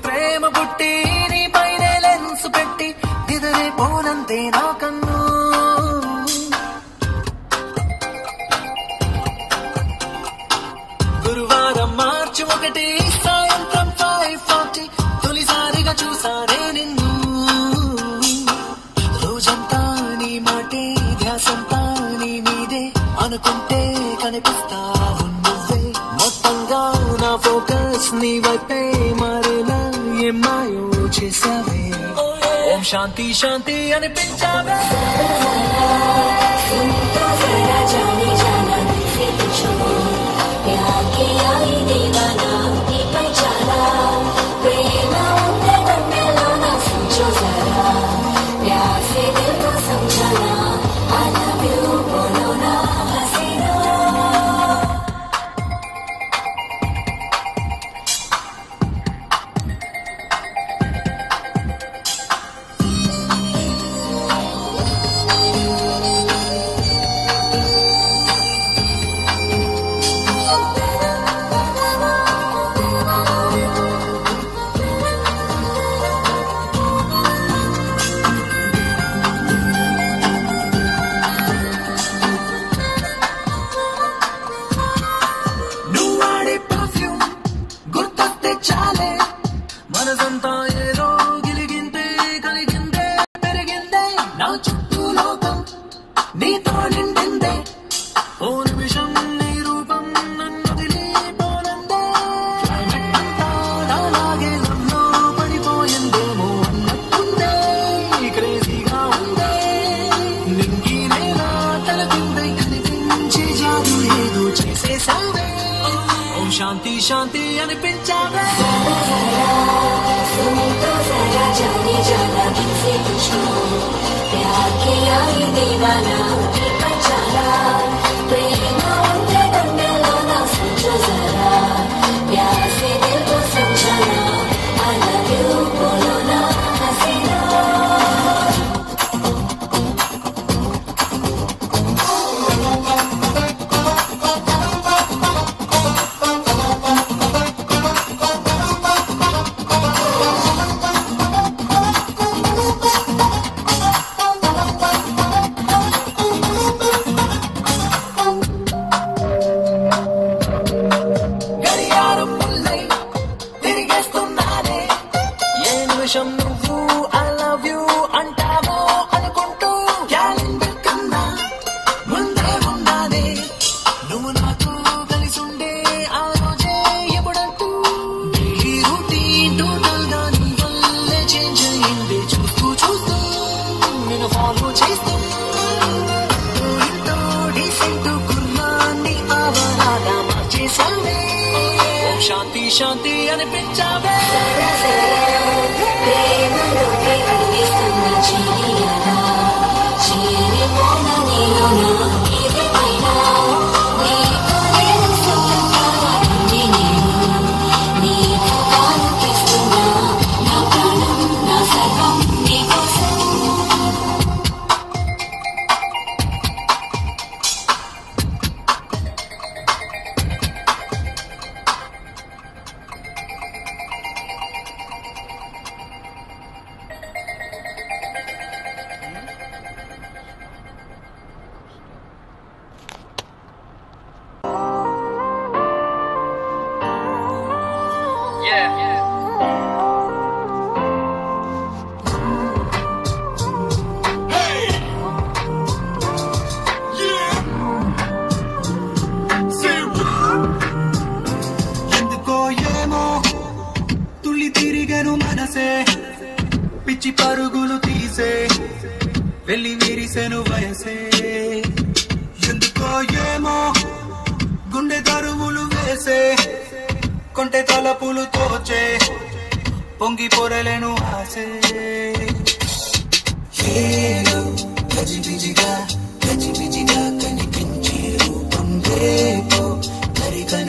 ప్రేమ పుట్టి నీ పైనే లెన్స్ పెట్టి దిదరే పోనంతే నా కన్ను గురువారం మార్చి 1 సాయంత్రం 5:40 తొలిసారిగా చూసానే నిన్ను రోజంతా నీ మాటే ధ్యాసంతా నీ మీదే అనుకుంటే కనిపిస్తావు నువ్వే మొత్తంగా నా ఫోకస్ నీ వైపే మారేలా ఏమాయో చేసావే ఓం శాంతి శాంతి అనిపించావే మనసంతా ఏదో గిలిగిందే కలిగిందే పెరిగిందే నా చుట్టూ లోకం నీతో నిండిందే ఓ నిమిషం నీ రూపం నన్ను తెలియపోనందే అలాగే నన్ను పడిపోయిందేమో అన్నట్టుందే క్రేజీగా ఉందే నింగి నేలా తలకిందై కనిపించే జాదు ఏదో చేసేసావే ఓం శాంతి శాంతి అనిపించావే जाने जाना किसे पूछो प्यार किया ये दीवाना पहचाना प्रेम उनके दंडे लाना सोचो जरा प्यार से दिल को समझाना I love you बोलो ना हसीना నువ్వు I love you అంటావో అనుకుంటూ క్యాలెండర్ కన్నా ముందే ఉన్నానే నువ్వు నాతో కలిసి ఉండే ఆ రోజే ఎప్పుడంటూ డైలీ రూటీన్ టోటల్ గా నీ వల్లే చేంజ్ అయింది చూస్తూ చూస్తూ నేను ఫాలో చేస్తూ ఎంతో డీసెంట్ కుర్రాన్ని ఆవరాగా మార్చేసావే ఓం శాంతి శాంతి అనిపించావే పిచ్చి పరుగులు తీసే వెళ్ళి విరిసెను వయసే ఎందుకో ఏమో గుండె దరువులు వేసే కొంటె తలపులు తోచే పొంగి పొరలేను ఆసే ఏదో గజిబిజిగా కనిపించే రూపం రేపు